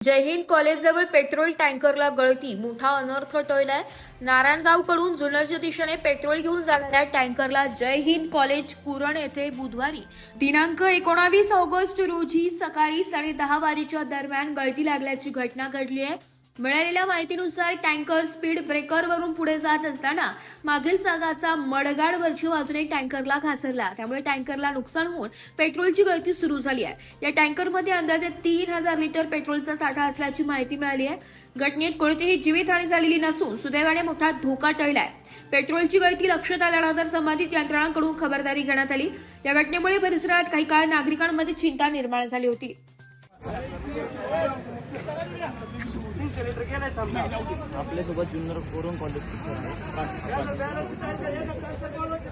जय Hind कॉलेजजवळ petrol टँकरला गळती, मोठा अनर्थ टळलाय। नारायणगावकडून जुन्नरच्या दिशेने पेट्रोल घेऊन जाणाऱ्या टँकरला जय हिंद कॉलेज कुरण येथे बुधवारी दिनांक 19 ऑगस्ट रोजी सकाळी 10:30 वाजेच्या दरम्यान गळती लागल्याची घटना घडली आहे। मिळालेल्या माहितीनुसार टँकर स्पीड ब्रेकरवरून पुढे जात असताना मागील चाकाचा मडगाड वरच्या बाजूने टँकरला घासरला, त्यामुळे टँकरला नुकसान होऊन पेट्रोलची गळती सुरू झाली आहे। या टँकरमध्ये अंदाजे 3000 लिटर पेट्रोलचा साठा असल्याची माहिती मिळाली आहे। घटनेत कोणतीही जीवितहानी झालेली नसून सुदैवाने मोठा धोका टळलाय। पेट्रोलची गळती लक्षात आल्यानंतर संबंधित यंत्रणांकडून खबरदारी घेण्यात आली। या घटनेमुळे परिसरात काही काळ नागरिकांमध्ये चिंता निर्माण झाली होती। आपल्यासोबत जुन्नर कोरम कॉलेज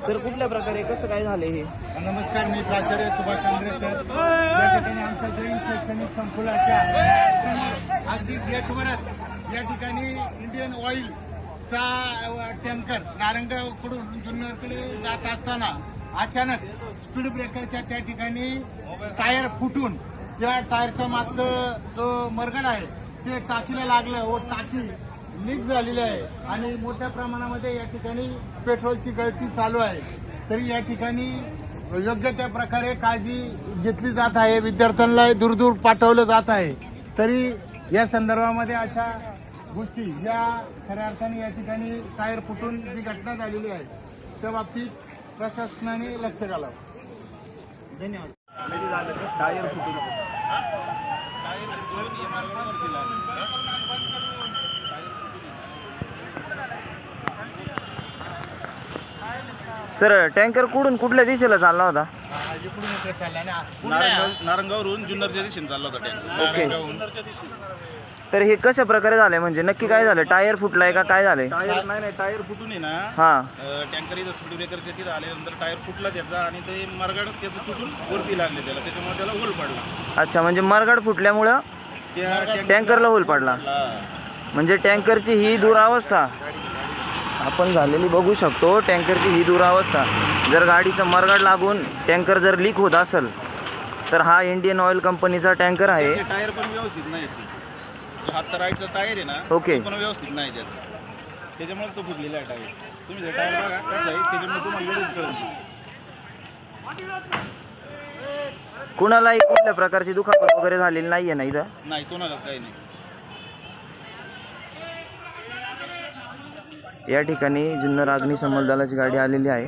सर, कुठल्या प्रकारे कसं काय झाले हे? नमस्कार, मी प्राचार्य सुभाष चंद्रेकर। या ठिकाणी आमच्या जैन शैक्षणिक संकुलाच्या अगदी गेटवरच या ठिकाणी इंडियन ऑइलचा टँकर नारायणगावकडून जुन्नरकडे जात असताना अचानक स्पीड ब्रेकरच्या त्या ठिकाणी टायर फुटून त्या टायरचा मागचं जो मरगड आहे ते टाकीला लागलं व टाकी लीक झालेली आहे आणि मोठ्या प्रमाणामध्ये या ठिकाणी पेट्रोलची गळती चालू आहे। तरी या ठिकाणी योग्य त्या प्रकारे काळजी घेतली जात आहे, विद्यार्थ्यांना दूर पाठवलं जात आहे। तरी या संदर्भामध्ये अशा गोष्टी या खऱ्या अर्थाने या ठिकाणी टायर फुटून जी घटना झालेली आहे त्या बाबतीत प्रशासनाने लक्ष घालावं। धन्यवाद। टायर फुटून सर, टँकर कुठल्या दिशेला चालला होता? इकडून इकडे चालला ना, नारायणगाववरून जुन्नरच्या दिशेने चालला होता टँकर। ओके, तर हे कशा प्रकारे झालंय, म्हणजे नक्की काय झालं? टायर फुटलाय का काय झालंय? नाही, टायर फुटून आहे ना, हा, टँकर इथं स्पीड ब्रेकरच्या तिथं आल्यानंतर टायर फुटला त्याचा आणि ते मरगाड त्याचं तुटून वरती लागले त्याला, त्याच्यामुळे त्याला होल पडला। अच्छा, म्हणजे मरगाड फुटल्यामुळं टँकरला होल पडला। म्हणजे टँकरची ही दुरावस्था आपण झालेली बघू शकतो। टँकरची ही दुरावस्था, जर गाडीचं मरगाड लागून टँकर जर लीक होत असेल तर हा इंडियन ऑइल कंपनीचा टँकर आहे। टायर पण व्यवस्थित नाही, जो हात राईटचा टायर आहे ना, ओके, पण व्यवस्थित नाही त्याच्यामुळे तो फुटलेला आहे टायर। तुम्ही जर टायर बघा कसं आहे, त्याच्यामुळे तुम्हाला लगेच कळेल। कुणालाही कुठल्या प्रकारची दुखापत वगैरे झालेली नाहीये ना इथं? नाही, कोणालाच काही नाही। या ठिकाणी जुन्नर अग्निशमन दलाची गाडी आलेली आहे।